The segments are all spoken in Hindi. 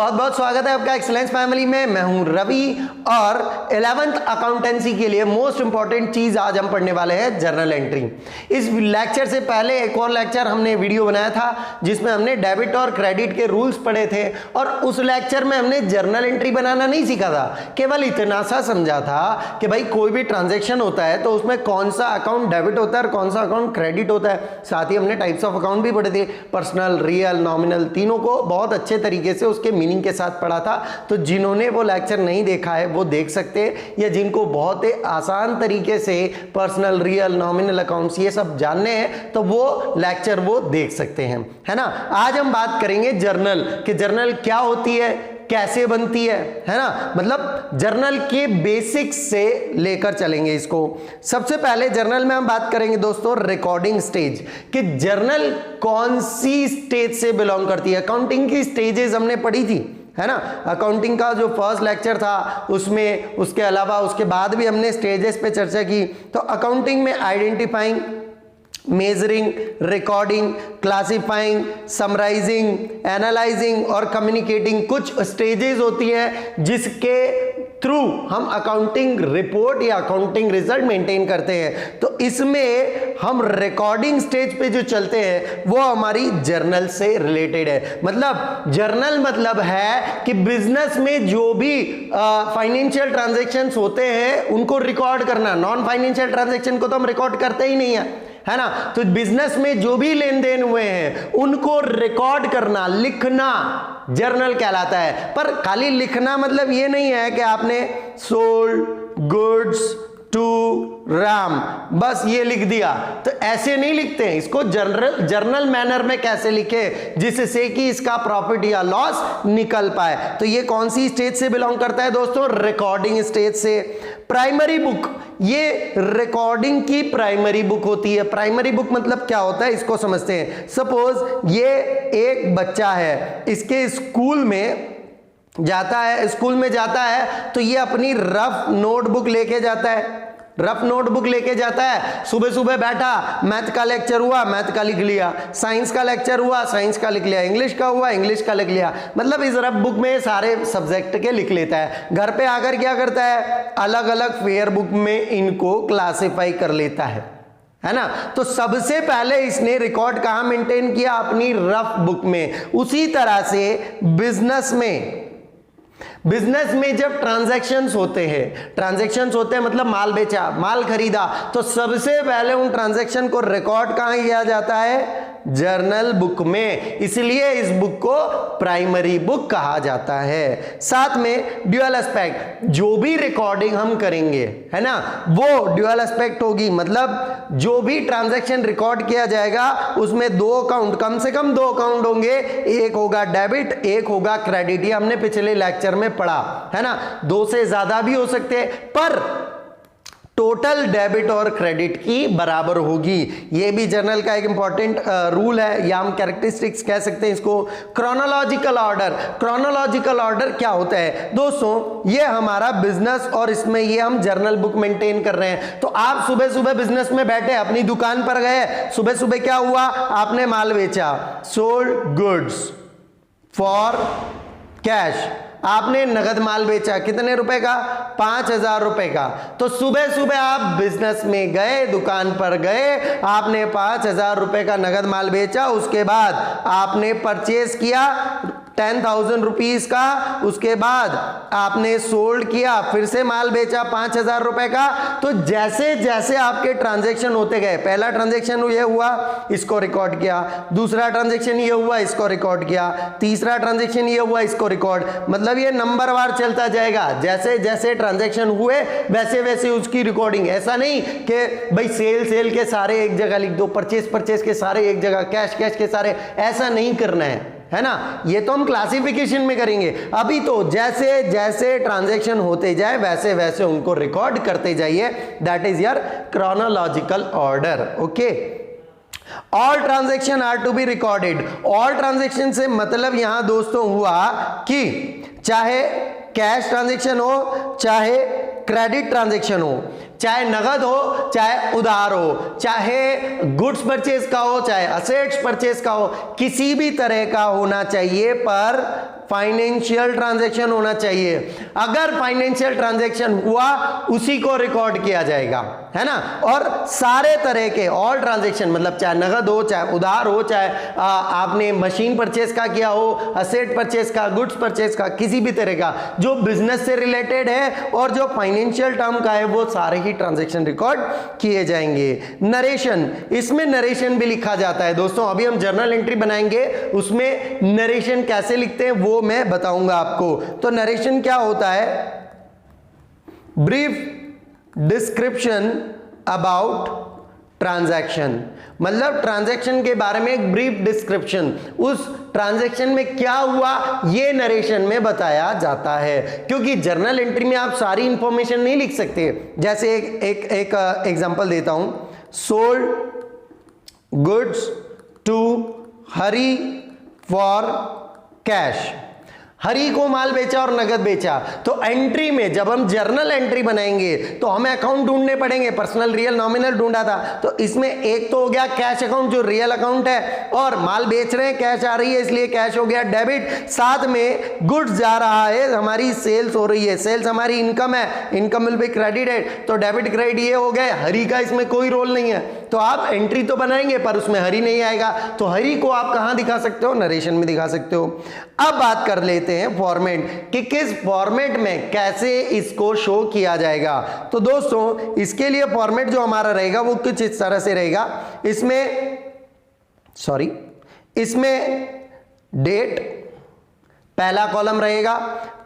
बहुत बहुत स्वागत है आपका एक्सीलेंस फैमिली में। मैं हूं रवि और 11th अकाउंटेंसी के लिए मोस्ट इंपॉर्टेंट चीज आज हम पढ़ने वाले हैं जर्नल एंट्री। इस लेक्चर से पहले एक और लेक्चर हमने वीडियो बनाया था जिसमें हमने डेबिट और क्रेडिट के रूल्स पढ़े थे और उस लेक्चर में हमने जर्नल एंट्री बनाना नहीं सीखा था, केवल इतना सा समझा था कि भाई कोई भी ट्रांजेक्शन होता है तो उसमें कौन सा अकाउंट डेबिट होता है और कौन सा अकाउंट क्रेडिट होता है। साथ ही हमने टाइप्स ऑफ अकाउंट भी पढ़े थे, पर्सनल, रियल, नॉमिनल, तीनों को बहुत अच्छे तरीके से उसके मीनिंग के साथ पढ़ा था। तो जिन्होंने वो लेक्चर नहीं देखा है वो देख सकते हैं, या जिनको बहुत ही आसान तरीके से पर्सनल, रियल, नॉमिनल अकाउंट्स ये सब जानने हैं तो वो लेक्चर वो देख सकते हैं, है ना। आज हम बात करेंगे जर्नल कि जर्नल क्या होती है, कैसे बनती है ना। मतलब जर्नल के बेसिक्स से लेकर चलेंगे इसको। सबसे पहले जर्नल में हम बात करेंगे दोस्तों रिकॉर्डिंग स्टेज कि जर्नल कौन सी स्टेज से बिलोंग करती है। अकाउंटिंग की स्टेजेस हमने पढ़ी थी, है ना। अकाउंटिंग का जो फर्स्ट लेक्चर था उसमें, उसके अलावा उसके बाद भी हमने स्टेजेस पे चर्चा की। तो अकाउंटिंग में identifying, measuring, recording, classifying, summarizing, analysing और कम्युनिकेटिंग कुछ स्टेजेस होती है जिसके थ्रू हम अकाउंटिंग रिपोर्ट या अकाउंटिंग रिजल्ट मेंटेन करते हैं। तो इसमें हम रिकॉर्डिंग स्टेज पे जो चलते हैं वो हमारी जर्नल से रिलेटेड है। मतलब जर्नल मतलब है कि बिजनेस में जो भी फाइनेंशियल ट्रांजैक्शंस होते हैं उनको रिकॉर्ड करना। नॉन फाइनेंशियल ट्रांजैक्शन को तो हम रिकॉर्ड करते ही नहीं है ना। तो बिजनेस में जो भी लेन देन हुए हैं उनको रिकॉर्ड करना, लिखना जर्नल कहलाता है। पर खाली लिखना मतलब ये नहीं है कि आपने सोल्ड गुड्स टू राम बस ये लिख दिया, तो ऐसे नहीं लिखते हैं। इसको जर्नल मैनर में कैसे लिखे जिससे कि इसका प्रॉफिट या लॉस निकल पाए। तो ये कौन सी स्टेज से बिलोंग करता है दोस्तों? रिकॉर्डिंग स्टेज से। प्राइमरी बुक, ये रिकॉर्डिंग की प्राइमरी बुक होती है। प्राइमरी बुक मतलब क्या होता है इसको समझते हैं। सपोज ये एक बच्चा है, इसके स्कूल में जाता है तो ये अपनी रफ नोटबुक लेके जाता है। रफ नोटबुक लेके जाता है, सुबह सुबह बैठा, मैथ का लेक्चर हुआ, मैथ का लिख लिया, साइंस का लेक्चर हुआ, साइंस का लिख लिया, इंग्लिश का हुआ, इंग्लिश का लिख लिया। मतलब इस रफ बुक में सारे सब्जेक्ट के लिख लेता है। घर पे आकर क्या करता है, अलग अलग फेयर बुक में इनको क्लासिफाई कर लेता है ना। तो सबसे पहले इसने रिकॉर्ड कहां मेंटेन किया? अपनी रफ बुक में। उसी तरह से बिजनेस में जब ट्रांजैक्शंस होते हैं मतलब माल बेचा, माल खरीदा, तो सबसे पहले उन ट्रांजैक्शन को रिकॉर्ड कहां किया जाता है? जर्नल बुक में। इसलिए इस बुक को प्राइमरी बुक कहा जाता है। साथ में ड्यूअल एस्पेक्ट, जो भी रिकॉर्डिंग हम करेंगे, है ना, वो ड्यूअल एस्पेक्ट होगी। मतलब जो भी ट्रांजैक्शन रिकॉर्ड किया जाएगा उसमें दो अकाउंट, कम से कम दो अकाउंट होंगे। एक होगा डेबिट, एक होगा क्रेडिट। ये हमने पिछले लेक्चर में पढ़ा, है ना। दो से ज्यादा भी हो सकते हैं पर टोटल डेबिट और क्रेडिट की बराबर होगी। ये भी जर्नल का एक इंपॉर्टेंट रूल है, या हम कैरेक्टरिस्टिक्स कह सकते हैं इसको। क्रोनोलॉजिकल ऑर्डर क्या होता है दोस्तों? ये हमारा बिजनेस और इसमें ये हम जर्नल बुक मेंटेन कर रहे हैं। तो आप सुबह सुबह बिजनेस में बैठे, अपनी दुकान पर गए, सुबह सुबह क्या हुआ? आपने माल बेचा, सोल्ड गुड्स फॉर कैश। आपने नगद माल बेचा, कितने रुपए का? 5,000 रुपए का। तो सुबह सुबह आप बिजनेस में गए, दुकान पर गए, आपने 5,000 रुपए का नगद माल बेचा। उसके बाद आपने परचेज किया 10,000 रुपीज का। उसके बाद आपने सोल्ड किया, फिर से माल बेचा 5,000 रुपए का। तो जैसे जैसे आपके ट्रांजैक्शन होते गए, पहला ट्रांजैक्शन ये हुआ, इसको रिकॉर्ड किया, दूसरा ट्रांजैक्शन ये हुआ, इसको रिकॉर्ड किया, तीसरा ट्रांजैक्शन ये हुआ, इसको रिकॉर्ड। मतलब ये नंबरवार चलता जाएगा। जैसे जैसे ट्रांजैक्शन हुए वैसे वैसे उसकी रिकॉर्डिंग। ऐसा नहीं कि भाई सेल के सारे एक जगह लिख दो, परचेज के सारे एक जगह, कैश के सारे, ऐसा नहीं करना है ना। ये तो हम क्लासिफिकेशन में करेंगे। अभी तो जैसे जैसे ट्रांजैक्शन होते जाए वैसे वैसे उनको रिकॉर्ड करते जाइए। That is your chronological order. Okay, all transaction are to be recorded. All transaction से मतलब यहां दोस्तों हुआ कि चाहे कैश ट्रांजैक्शन हो, चाहे क्रेडिट ट्रांजैक्शन हो, चाहे नगद हो चाहे उधार हो, चाहे गुड्स परचेज का हो चाहे असेट्स परचेज का हो, किसी भी तरह का होना चाहिए पर फाइनेंशियल ट्रांजैक्शन होना चाहिए। अगर फाइनेंशियल ट्रांजैक्शन हुआ उसी को रिकॉर्ड किया जाएगा, है ना। और सारे तरह के ऑल ट्रांजैक्शन, मतलब चाहे नगद हो चाहे उधार हो, चाहे आपने मशीन परचेज का किया हो, असेट परचेज का, गुड्स परचेज का, किसी भी तरह का जो बिजनेस से रिलेटेड है और जो फाइनेंशियल टर्म का है, वो सारे ही ट्रांजैक्शन रिकॉर्ड किए जाएंगे। नरेशन, इसमें नरेशन भी लिखा जाता है दोस्तों। अभी हम जर्नल एंट्री बनाएंगे, उसमें नरेशन कैसे लिखते हैं वो मैं बताऊंगा आपको। तो नरेशन क्या होता है? ब्रीफ डिस्क्रिप्शन अबाउट ट्रांजैक्शन, मतलब ट्रांजैक्शन के बारे में एक ब्रीफ डिस्क्रिप्शन, उस ट्रांजैक्शन में क्या हुआ ये नरेशन में बताया जाता है। क्योंकि जर्नल एंट्री में आप सारी इंफॉर्मेशन नहीं लिख सकते। जैसे एक एग्जांपल देता हूं, sold goods to Hari for cash, Hari को माल बेचा और नगद बेचा। तो एंट्री में जब हम जर्नल एंट्री बनाएंगे तो हमें अकाउंट ढूंढने पड़ेंगे, पर्सनल रियल नॉमिनल ढूंढा था, तो इसमें एक तो हो गया कैश अकाउंट जो रियल अकाउंट है, और माल बेच रहे हैं, कैश आ रही है इसलिए कैश हो गया डेबिट, साथ में गुड्स जा रहा है, हमारी सेल्स हो रही है, सेल्स हमारी इनकम है, इनकम विल बी क्रेडिटेड, तो डेबिट क्रेडिट ये हो गए। हरी का इसमें कोई रोल नहीं है, तो आप एंट्री तो बनाएंगे पर उसमें हरी नहीं आएगा, तो हरी को आप कहां दिखा सकते हो? नरेशन में दिखा सकते हो। अब बात कर लेते हैं फॉर्मेट कि किस फॉर्मेट में कैसे इसको शो किया जाएगा। तो दोस्तों इसके लिए फॉर्मेट जो हमारा रहेगा वो कुछ इस तरह से रहेगा। इसमें डेट पहला कॉलम रहेगा,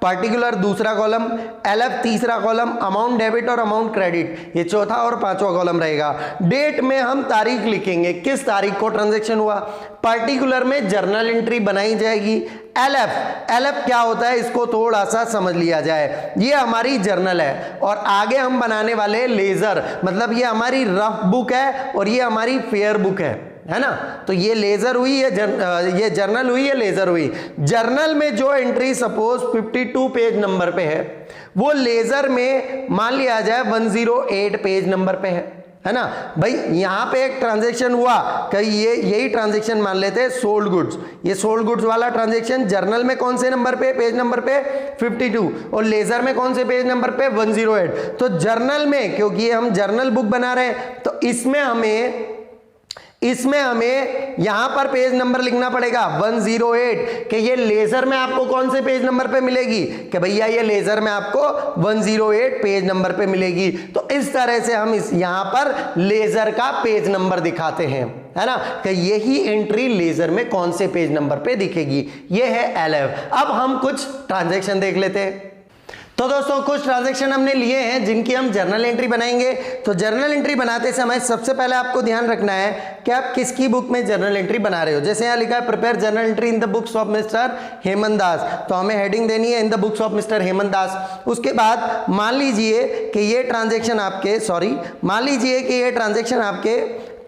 पर्टिकुलर दूसरा कॉलम, एलएफ तीसरा कॉलम, अमाउंट डेबिट और अमाउंट क्रेडिट ये चौथा और पांचवा कॉलम रहेगा। डेट में हम तारीख लिखेंगे, किस तारीख को ट्रांजैक्शन हुआ। पर्टिकुलर में जर्नल एंट्री बनाई जाएगी। एलएफ क्या होता है इसको थोड़ा सा समझ लिया जाए। ये हमारी जर्नल है और आगे हम बनाने वाले लेजर, मतलब ये हमारी रफ बुक है और ये हमारी फेयर बुक है ना। तो ये लेजर हुई, ये जर्नल हुई, ये लेजर हुई। जर्नल में जो एंट्री सपोज 52 पेज नंबर पे है, वो लेजर में मान लिया जाए 108 पेज नंबर पे है ना। भाई यहां पे एक ट्रांजैक्शन हुआ, कहीं ये यही ट्रांजैक्शन मान लेते हैं सोल्ड गुड्स, ये सोल्ड गुड्स वाला ट्रांजैक्शन जर्नल में कौन से नंबर पे, पेज नंबर पे 52, और लेजर में कौन से पेज नंबर पे 108। तो जर्नल में, क्योंकि ये हम जर्नल बुक बना रहे हैं, तो इसमें हमें यहां पर पेज नंबर लिखना पड़ेगा 108, कि ये लेजर में आपको कौन से पेज नंबर पे मिलेगी, कि भैया ये लेजर में आपको 108 पेज नंबर पे मिलेगी। तो इस तरह से हम यहां पर लेजर का पेज नंबर दिखाते हैं, है ना, कि यही एंट्री लेजर में कौन से पेज नंबर पे दिखेगी। ये है एलएफ। अब हम कुछ ट्रांजैक्शन देख लेते हैं। तो दोस्तों कुछ ट्रांजैक्शन हमने लिए हैं जिनकी हम जर्नल एंट्री बनाएंगे। तो जर्नल एंट्री बनाते समय सबसे पहले आपको ध्यान रखना है कि आप किसकी बुक में जर्नल एंट्री बना रहे हो। जैसे यहाँ लिखा है prepare journal entry in the books of mister Hemant Das, तो हमें हेडिंग देनी है in the books of mister Hemant Das. उसके बाद मान लीजिए कि ये ट्रांजैक्शन आपके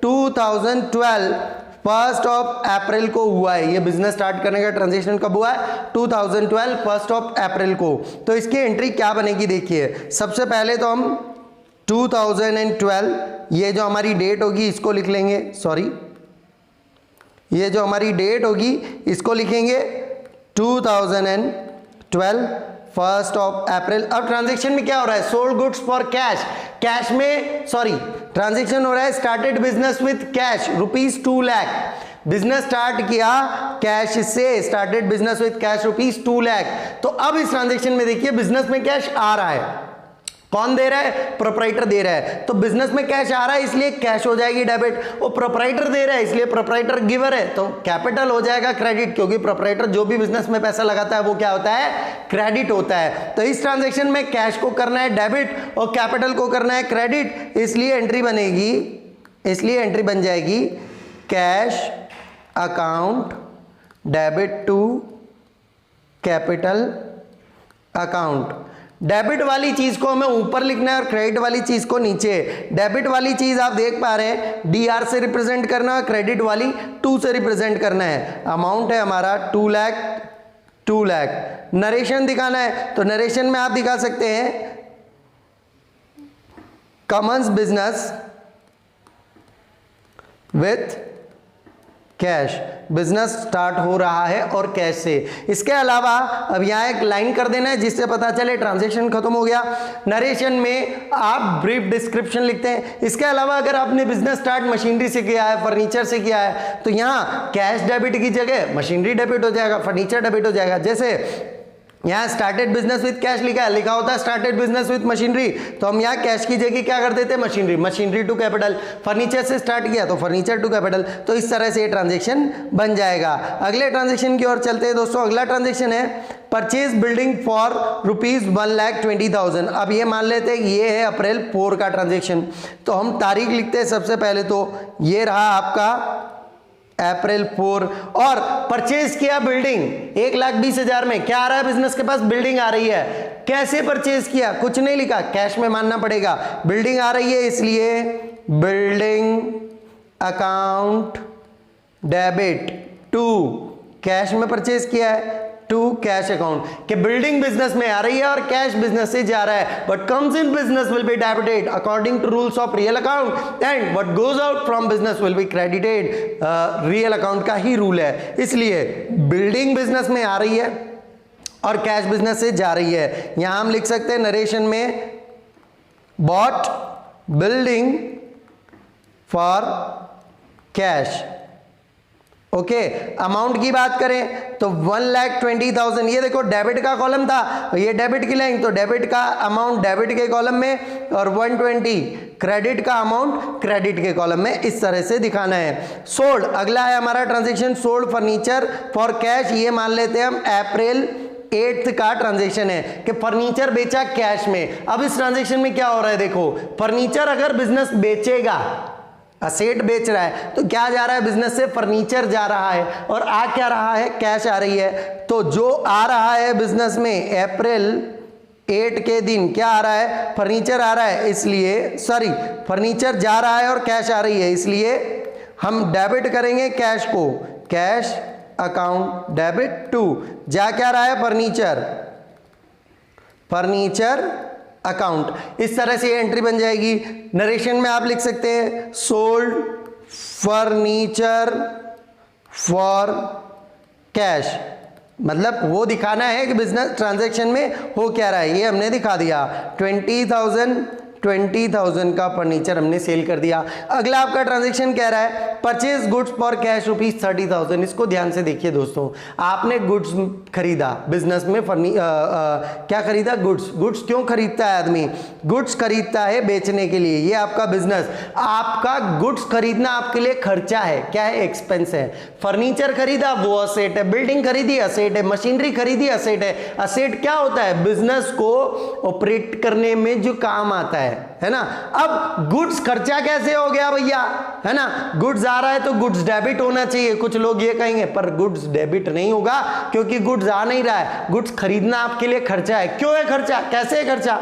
2012 1 अप्रैल को हुआ है। ये बिजनेस स्टार्ट करने का ट्रांजैक्शन कब हुआ है? 2012 1 अप्रैल को। तो इसकी एंट्री क्या बनेगी देखिए। सबसे पहले तो हम 2012, ये जो हमारी डेट होगी इसको लिख लेंगे, ये जो हमारी डेट होगी इसको लिखेंगे 2012 1 अप्रैल। अब ट्रांजैक्शन में क्या हो रहा है? Sold goods for cash, cash में ट्रांजैक्शन हो रहा है started business with cash ₹2 lakh. Business start किया कैश से, started business with cash ₹2 lakh. तो अब इस ट्रांजैक्शन में देखिए बिजनेस में कैश आ रहा है, कौन दे रहा है? प्रोप्राइटर दे रहा है। तो बिजनेस में कैश आ रहा है इसलिए कैश हो जाएगी डेबिट, और प्रोप्राइटर दे रहा है इसलिए प्रोप्राइटर गिवर है, तो कैपिटल हो जाएगा क्रेडिट, क्योंकि प्रोप्राइटर जो भी बिजनेस में पैसा लगाता है वो क्या होता है? क्रेडिट होता है। तो इस ट्रांजैक्शन में कैश को करना है डेबिट और कैपिटल को करना है क्रेडिट, इसलिए एंट्री बन जाएगी cash account debit to capital account. Debit वाली चीज को हमें ऊपर लिखना है और क्रेडिट वाली चीज को नीचे। डेबिट वाली चीज आप देख पा रहे हैं डीआर से रिप्रेजेंट करना है, क्रेडिट वाली 2 से रिप्रेजेंट करना है। अमाउंट है हमारा 2 लाख। नरेशन दिखाना है तो नरेशन में आप दिखा सकते हैं Cummins business with cash, business start हो रहा है और कैश से। इसके अलावा अब यहाँ एक लाइन कर देना है जिससे पता चले ट्रांजैक्शन खत्म हो गया। नरेशन में आप ब्रीफ डिस्क्रिप्शन लिखते हैं। इसके अलावा अगर आपने बिजनेस स्टार्ट मशीनरी से किया है, फर्नीचर से किया है, तो यहाँ कैश डेबिट की जगह मशीनरी डेबिट हो जाएगा, फर्नीचर डेबिट हो जाएगा। जैसे यहाँ स्टार्टेड बिजनेस विद कैश लिखा है, लिखा होता है स्टार्टेड बिजनेस विद मशीनरी, तो हम यहाँ कैश की जगह क्या कर देते हैं, machinery, machinery to capital. Furniture से स्टार्ट किया तो फर्नीचर टू कैपिटल। तो इस तरह से ये ट्रांजैक्शन बन जाएगा। अगले ट्रांजैक्शन की ओर चलते हैं दोस्तों। अगला ट्रांजैक्शन है परचेज बिल्डिंग फॉर ₹1,20,000। अब ये मान लेते हैं ये है अप्रैल 4 का ट्रांजैक्शन, तो हम तारीख लिखते हैं सबसे पहले। तो ये रहा आपका अप्रैल 4, और परचेज किया बिल्डिंग 1,20,000 में। क्या आ रहा है बिजनेस के पास, बिल्डिंग आ रही है। कैसे परचेज किया, कुछ नहीं लिखा, कैश में मानना पड़ेगा। बिल्डिंग आ रही है इसलिए building account debit to, cash में परचेज किया है, टू कैश अकाउंट, कि बिल्डिंग बिजनेस में आ रही है और कैश बिजनेस से जा रहा है। But comes in business will be debited according to rules of real account, and what goes out from business will be credited. Real account का ही रूल है, इसलिए बिल्डिंग बिजनेस में आ रही है और कैश बिजनेस से जा रही है। यहां हम लिख सकते हैं नरेशन में bought building for cash. Okay, amount की बात करें तो 1,20,000, ये देखो डेबिट का कॉलम था, ये डेबिट की लाइन, तो डेबिट का अमाउंट डेबिट के कॉलम में और 120 क्रेडिट का अमाउंट क्रेडिट के कॉलम में, इस तरह से दिखाना है। सोल्ड, अगला है हमारा transaction sold furniture for cash. ये मान लेते हैं हम अप्रैल 8 का ट्रांजैक्शन है कि फर्नीचर बेचा कैश में। अब इस ट्रांजैक्शन में क्या हो रहा है, देखो फर्नीचर अगर बिजनेस बेचेगा, असेट बेच रहा है, तो क्या जा रहा है बिजनेस से, फर्नीचर जा रहा है, और आ क्या रहा है, कैश आ रही है। तो जो आ रहा है बिजनेस में अप्रैल 8 के दिन क्या आ रहा है, फर्नीचर आ रहा है, इसलिए सॉरी फर्नीचर जा रहा है और कैश आ रही है, इसलिए हम डेबिट करेंगे कैश को, कैश अकाउंट डेबिट टू, जा क्या रहा है फर्नीचर, फर्नीचर अकाउंट। इस तरह से एंट्री बन जाएगी। नरेशन में आप लिख सकते हैं सोल्ड फर्नीचर फॉर कैश, मतलब वो दिखाना है कि बिजनेस ट्रांजैक्शन में हो क्या रहा है, ये हमने दिखा दिया। 20,000 का फर्नीचर हमने सेल कर दिया। अगला आपका ट्रांजैक्शन कह रहा है परचेज गुड्स फॉर कैश ₹30,000। इसको ध्यान से देखिए दोस्तों, आपने गुड्स खरीदा बिजनेस में, क्या खरीदा, गुड्स। गुड्स क्यों खरीदता है आदमी, गुड्स खरीदता है बेचने के लिए, ये आपका बिजनेस। आपका गुड्स खरीदना आपके लिए खर्चा है, क्या है, एक्सपेंस है। फर्नीचर खरीदा वो असेट है, बिल्डिंग खरीदी असेट है, मशीनरी खरीदी असेट है। असेट क्या होता है, बिजनेस को ऑपरेट करने में जो काम आता है ना। अब गुड्स खर्चा कैसे हो गया भैया, है ना, गुड्स आ रहा है तो गुड्स डेबिट होना चाहिए। कुछ लोग ये कहेंगे पर गुड्स डेबिट नहीं होगा क्योंकि गुड्स आ नहीं रहा है। गुड्स खरीदना आपके लिए खर्चा है। क्यों है खर्चा, कैसे है खर्चा,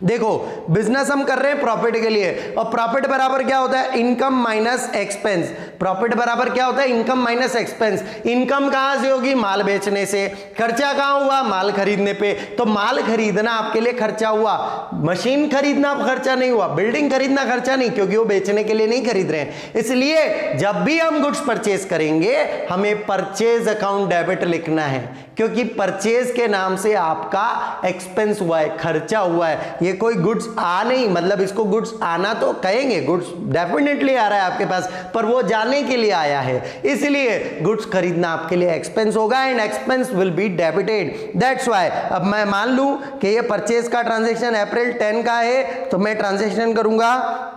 देखो बिजनेस हम कर रहे हैं प्रॉफिट के लिए, और प्रॉफिट बराबर क्या होता है, इनकम माइनस एक्सपेंस। प्रॉफिट बराबर क्या होता है, इनकम माइनस एक्सपेंस। इनकम कहां से होगी, माल बेचने से। खर्चा कहां हुआ, माल खरीदने पे। तो माल खरीदना आपके लिए खर्चा हुआ, मशीन खरीदना खर्चा नहीं हुआ, बिल्डिंग खरीदना खर्चा नहीं, क्योंकि वो बेचने के लिए नहीं खरीद रहे हैं। इसलिए जब भी हम गुड्स परचेज करेंगे हमें परचेज अकाउंट डेबिट लिखना है, क्योंकि परचेज के नाम से आपका एक्सपेंस हुआ है, खर्चा हुआ है। ये कोई गुड्स आ नहीं, मतलब इसको गुड्स आना तो कहेंगे, गुड्स डेफिनेटली आ रहा है आपके पास, पर वो जाने के लिए आया है, इसलिए गुड्स खरीदना आपके लिए एक्सपेंस होगा and expense will be debited. That's why अब मैं मान लूं कि ये परचेज का ट्रांजैक्शन अप्रैल 10 का है, तो मैं ट्रांजैक्शन करूंगा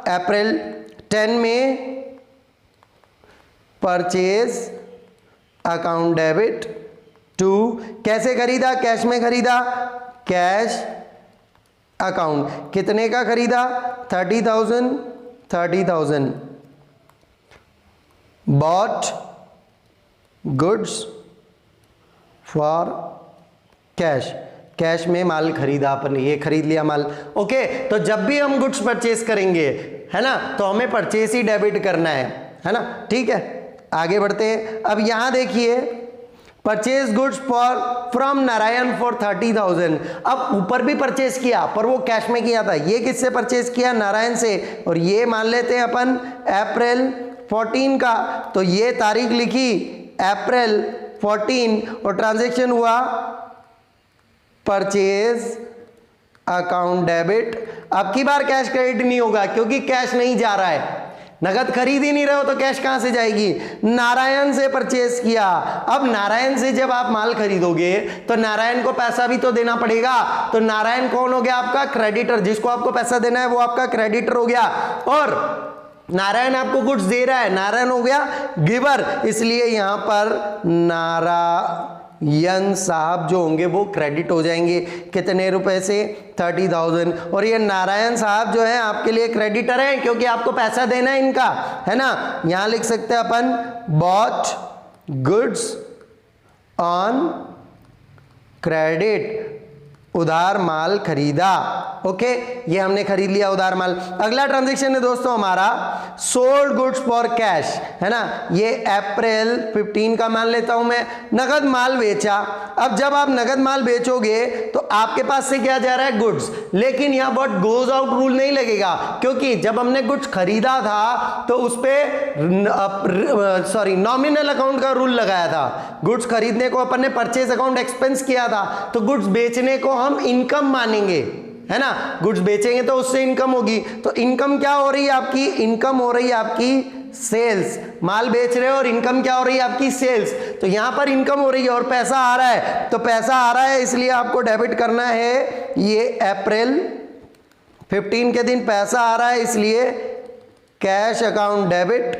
अप्रैल 10 में परचेज अकाउंट डेबिट टू, कैसे खरीदा, कैश में खरीदा, कैश अकाउंट। कितने का खरीदा, 30,000 bought goods for cash, cash में माल खरीदा अपन, ये खरीद लिया माल। ओके, तो जब भी हम गुड्स परचेज करेंगे, है ना, तो हमें परचेज ही डेबिट करना है ना, ठीक है। आगे बढ़ते हैं। अब यहां देखिए purchase goods for from Narayan for 30,000। अब ऊपर भी परचेज किया पर वो कैश में किया था। ये किससे परचेज किया? नारायण से। और ये मान लेते हैं अपन अप्रैल 14 का, तो ये तारीख लिखी अप्रैल 14 और ट्रांजैक्शन हुआ परचेज अकाउंट डेबिट। अब की बार कैश क्रेडिट नहीं होगा क्योंकि कैश नहीं जा रहा है, नगद खरीद ही नहीं रहे हो तो कैश कहां से जाएगी? नारायण से परचेस किया। अब नारायण से जब आप माल खरीदोगे तो नारायण को पैसा भी तो देना पड़ेगा। तो नारायण कौन हो गया? आपका क्रेडिटर। जिसको आपको पैसा देना है वो आपका क्रेडिटर हो गया। और नारायण आपको गुड्स दे रहा है, नारायण हो गया गिवर, इसलिए यहां पर नारायण साहब जो होंगे वो क्रेडिट हो जाएंगे। कितने रुपए से? 30,000। और ये नारायण साहब जो है आपके लिए क्रेडिटर हैं क्योंकि आपको पैसा देना है इनका, है ना। यहां लिख सकते हैं अपन बॉट गुड्स ऑन क्रेडिट, उधार माल खरीदा। ओके, ये हमने खरीद लिया उधार माल। अगला ट्रांजैक्शन है दोस्तों हमारा सोल्ड गुड्स फॉर कैश, है ना। ये अप्रैल 15 का मान लेता हूं मैं। नगद माल बेचा। अब जब आप नगद माल बेचोगे तो आपके पास से क्या जा रहा है? गुड्स। लेकिन यहां व्हाट गोज आउट रूल नहीं लगेगा क्योंकि जब हमने गुड्स खरीदा था तो उस पे नॉमिनल अकाउंट का रूल लगाया था। गुड्स खरीदने को अपन ने परचेज अकाउंट एक्सपेंस किया था, तो गुड्स बेचने को हम इनकम मानेंगे, है ना। गुड्स बेचेंगे तो उससे इनकम होगी। तो इनकम क्या हो रही है आपकी? इनकम हो रही है आपकी सेल्स। माल बेच रहे हो और इनकम क्या हो रही है आपकी? सेल्स। तो यहां पर इनकम हो रही है और पैसा आ रहा है, तो पैसा आ रहा है इसलिए आपको डेबिट करना है। ये अप्रैल 15 के दिन पैसा आ रहा है इसलिए कैश अकाउंट डेबिट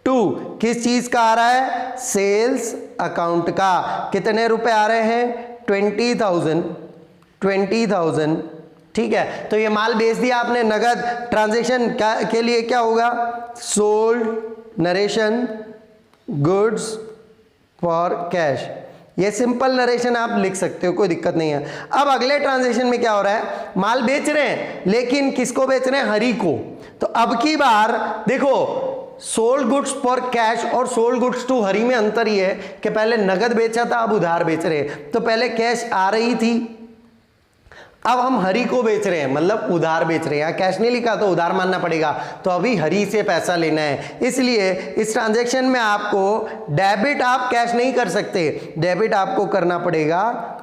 टू किस चीज का आ रहा है? सेल्स अकाउंट का। कितने रुपए आ रहे हैं? 20,000। ठीक है, तो ये माल बेच दिया आपने नगद। ट्रांजैक्शन के लिए क्या होगा? Sold narration goods for cash. ये सिंपल नरेशन आप लिख सकते हो, कोई दिक्कत नहीं है। अब अगले ट्रांजैक्शन में क्या हो रहा है? माल बेच रहे हैं लेकिन किसको बेच रहे हैं? हरि को। तो अब की बार देखो सोल्ड गुड्स फॉर कैश और सोल्ड गुड्स टू हरि में अंतर ही है कि पहले नगद बेचा था, अब उधार बेच रहे हैं। तो पहले कैश आ रही थी, अब हम हरि को बेच रहे हैं, मतलब उधार बेच रहे हैं। यहाँ कैश नहीं लिखा तो उधार मानना पड़ेगा, तो अभी हरि से पैसा लेना है। इसलिए इस ट्रांजैक्शन में आपको डेबिट आप कैश नहीं कर सकते, डेबिट आपको करना पड़ेगा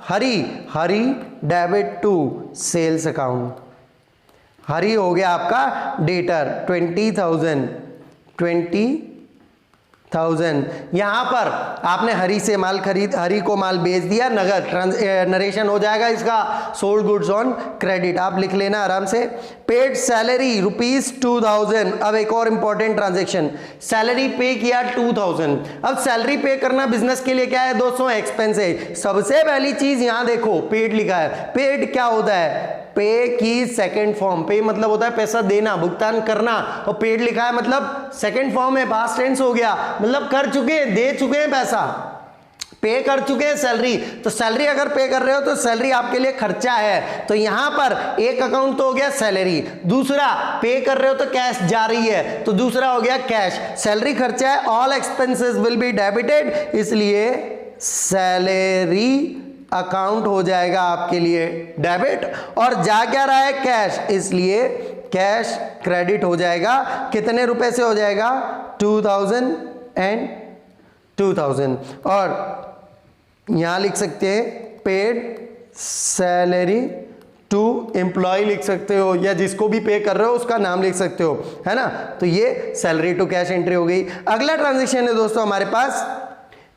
Hari debit to sales account. Hari हो गया आपका डेटर 20,000। यहां पर आपने हरि से माल खरीद, हरि को माल बेच दिया नगद। नरेशन हो जाएगा इसका सोल्ड गुड्स ऑन क्रेडिट। आप लिख लेना आराम से। Paid salary ₹2,000। अब एक और इंपॉर्टेंट ट्रांजैक्शन, सैलरी पे किया 2,000। अब सैलरी पे करना बिजनेस के लिए क्या है दोस्तों? एक्सपेंस है। सबसे पहली चीज यहां देखो पेड लिखा है। पेड क्या होता है? पे की सेकंड फॉर्म। पे मतलब होता है पैसा देना, भुगतान करना, और पेड लिखा है मतलब सेकंड फॉर्म है, पास्ट टेंस हो गया, मतलब कर चुके हैं, दे चुके हैं पैसा, पे कर चुके हैं सैलरी। तो सैलरी अगर पे कर रहे हो तो सैलरी आपके लिए खर्चा है। तो यहां पर एक अकाउंट तो हो गया सैलरी, दूसरा पे कर रहे हो तो कैश जा रही है, तो दूसरा हो गया कैश। सैलरी खर्चा है, all expenses will be debited, इसलिए सैलरी अकाउंट हो जाएगा आपके लिए डेबिट, और जा क्या रहा है? कैश, इसलिए कैश क्रेडिट हो जाएगा। कितने रुपए से हो जाएगा? 2,000 एंड 2,000। और यहां लिख सकते हैं पेड सैलरी टू एम्प्लॉय लिख सकते हो, या जिसको भी पे कर रहे हो उसका नाम लिख सकते हो, है ना। तो ये सैलरी टू कैश एंट्री हो गई। अगला ट्रांजेक्शन है दोस्तों हमारे पास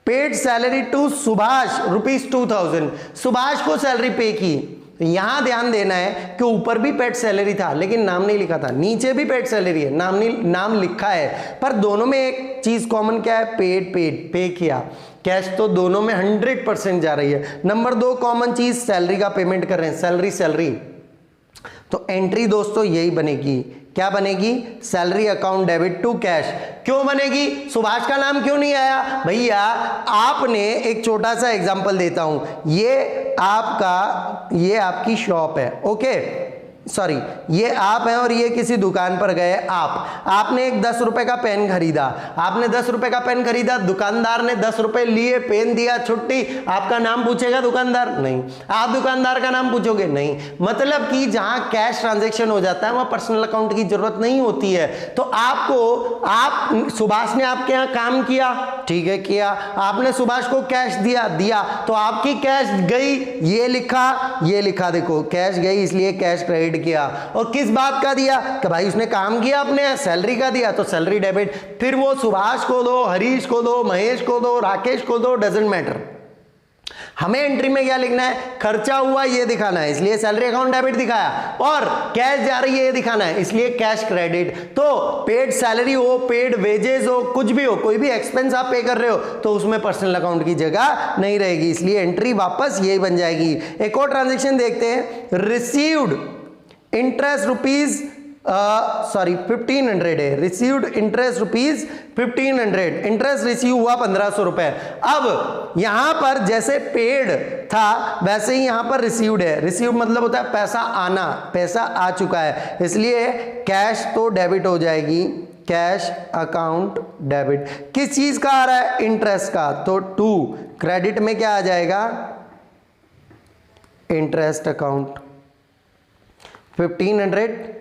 paid salary to Subhash ₹2,000। Subhash को सैलरी पे की। यहां ध्यान देना है कि ऊपर भी पेड सैलरी था लेकिन नाम नहीं लिखा था, नीचे भी पेड सैलरी है, नाम लिखा है, पर दोनों में एक चीज कॉमन क्या है? पेड पे किया। कैश तो दोनों में 100% जा रही है। नंबर 2 कॉमन चीज सैलरी का पेमेंट कर रहे हैं, सैलरी। तो एंट्री दोस्तों यही बनेगी, क्या बनेगी? Salary account debit to cash. क्यों बनेगी? सुभाष का नाम क्यों नहीं आया? भैया आपने एक छोटा सा एग्जांपल देता हूं, ये आपकी शॉप है, ओके। सॉरी, ये आप हैं और ये किसी दुकान पर गए। आपने एक 10 रुपए का पेन खरीदा, आपने 10 रुपए का पेन खरीदा, दुकानदार ने 10 रुपए लिए, पेन दिया, छुट्टी। आपका नाम पूछेगा दुकानदार? नहीं। आप दुकानदार का नाम पूछोगे? नहीं। मतलब कि जहां कैश ट्रांजेक्शन हो जाता है वहां पर्सनल अकाउंट की जरूरत नहीं होती है। तो आप सुभाष ने आपके यहां काम किया, ठीक है, किया, आपने सुभाष को कैश दिया, तो आपकी कैश गई, ये लिखा, देखो कैश गई, इसलिए कैश क्रेडिट किया। और किस बात का दिया? कि भाई उसने काम किया, अपने सैलरी का दिया, तो सैलरी डेबिट। फिर वो सुभाष को दो, हरीश को दो, महेश को दो, राकेश को दो, डजंट मैटर। हमें एंट्री में क्या लिखना है? खर्चा हुआ ये दिखाना है, इसलिए सैलरी अकाउंट डेबिट दिखाया, और कैश जा रही है ये दिखाना है, इसलिए कैश क्रेडिट। तो पेड सैलरी हो, पेड वेजेस हो, कुछ भी हो, कोई भी एक्सपेंस आप पे कर रहे हो तो उसमें पर्सनल अकाउंट की जगह नहीं रहेगी, इसलिए एंट्री वापस यही बन जाएगी। एक और ट्रांजेक्शन देखते हैं, रिसीव्ड इंटरेस्ट रुपीज 1500 है, received interest rupees 1500, interest receive हुआ 1500 रुपए। अब यहां पर जैसे पेड था वैसे ही यहां पर रिसीव्ड है। रिसीव मतलब होता है पैसा आना, पैसा आ चुका है, इसलिए कैश तो डेबिट हो जाएगी, कैश अकाउंट डेबिट। किस चीज का आ रहा है? इंटरेस्ट का, तो 2 क्रेडिट में क्या आ जाएगा? Interest account 1500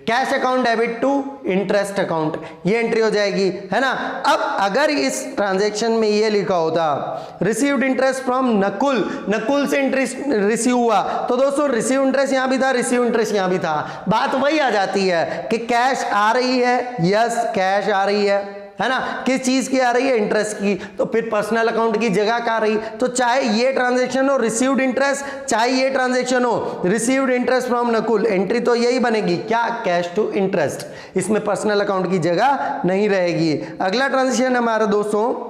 cash account debit to interest account, ये एंट्री हो जाएगी, है ना। अब अगर इस ट्रांजैक्शन में ये लिखा होता रिसीव्ड इंटरेस्ट फ्रॉम नकुल से इंटरेस्ट रिसीव हुआ, तो दोस्तों रिसीव इंटरेस्ट यहां भी था, रिसीव इंटरेस्ट यहां भी था, बात वही आ जाती है कि कैश आ रही है, यस कैश आ रही है ना। किस चीज की आ रही है? इंटरेस्ट की, तो फिर पर्सनल अकाउंट की जगह कहाँ रही? तो चाहे ये ट्रांजैक्शन हो रिसीव्ड इंटरेस्ट, चाहे ये ट्रांजैक्शन हो received interest from Nakul, entry तो यही बनेगी, क्या? कैश टू इंटरेस्ट, इसमें पर्सनल अकाउंट की जगह नहीं रहेगी। अगला ट्रांजैक्शन हमारा दोस्तों,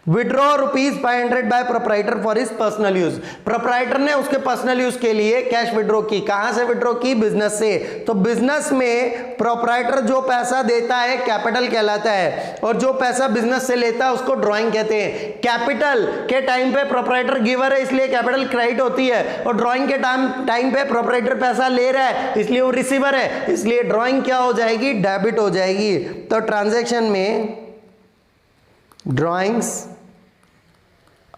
withdraw rupees 500 by proprietor for his personal use. Proprietor ने उसके पर्सनल यूज के लिए कैश विड्रॉ की। कहां से विड्रॉ की? बिजनेस से। तो बिजनेस में प्रोप्राइटर जो पैसा देता है कैपिटल कहलाता है, और जो पैसा बिजनेस से लेता है उसको ड्राइंग कहते हैं। कैपिटल के टाइम पे प्रोप्राइटर गिवर है, इसलिए कैपिटल क्रेडिट होती है, और ड्राइंग के टाइम पे प्रोप्राइटर पैसा ले रहा है, इसलिए वो रिसीवर है, इसलिए ड्राइंग क्या हो जाएगी? डेबिट हो जाएगी। तो ट्रांजैक्शन में ड्राइंग्स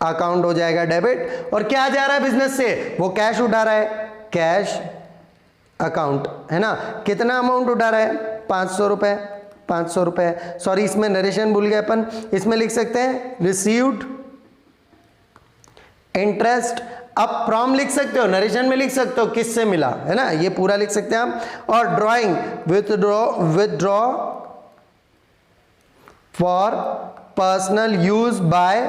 अकाउंट हो जाएगा डेबिट, और क्या जा रहा है बिजनेस से? वो कैश उठा रहा है, कैश अकाउंट, है ना। कितना अमाउंट उठा रहा है? 500 रुपए, 500 रुपए। सॉरी, इसमें नरेशन भूल गए अपन, इसमें लिख सकते हैं रिसीव्ड इंटरेस्ट। अब फ्रॉम लिख सकते हो, नरेशन में लिख सकते हो किससे मिला, है ना, ये पूरा लिख सकते हैं हम। और drawing withdraw for personal use by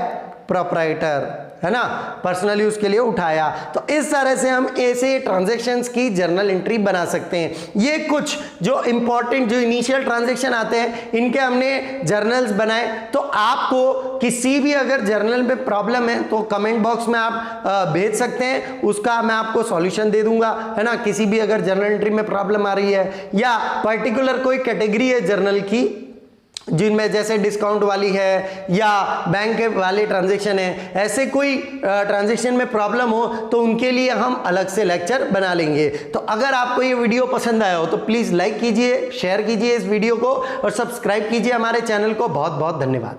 proprietor, है ना, पर्सनल यूज के लिए उठाया। तो इस तरह से हम ऐसे ट्रांजैक्शंस की जर्नल एंट्री बना सकते हैं। ये कुछ जो इंपॉर्टेंट जो इनिशियल ट्रांजैक्शन आते हैं इनके हमने जर्नल्स बनाए। तो आपको किसी भी अगर जर्नल में प्रॉब्लम है तो कमेंट बॉक्स में आप भेज सकते हैं, उसका मैं आपको सॉल्यूशन दे दूंगा, है ना। किसी भी अगर जर्नल एंट्री में प्रॉब्लम आ रही है, या पर्टिकुलर कोई कैटेगरी है जर्नल की जिनमें जैसे डिस्काउंट वाली है या बैंक वाले ट्रांजैक्शन है, ऐसे कोई ट्रांजैक्शन में प्रॉब्लम हो तो उनके लिए हम अलग से लेक्चर बना लेंगे। तो अगर आपको ये वीडियो पसंद आया हो तो प्लीज लाइक कीजिए, शेयर कीजिए इस वीडियो को, और सब्सक्राइब कीजिए हमारे चैनल को। बहुत बहुत धन्यवाद।